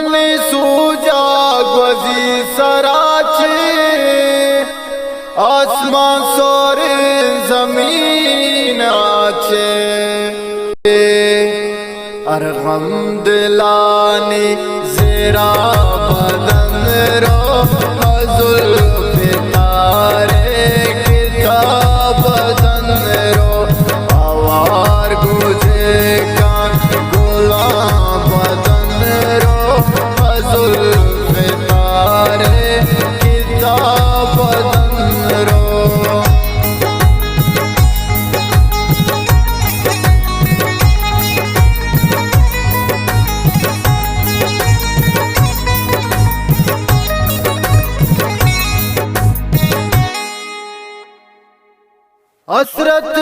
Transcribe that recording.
बनी सूजा ग्वजी सराचे आसमान सोर जमीन आचे अरगम दिलानी जेरा बदन रो हजुल तारे किताब बदन रो आवार गुजे का गुलाम बदन रो हजुल तारे किताब बदन रो। हसरत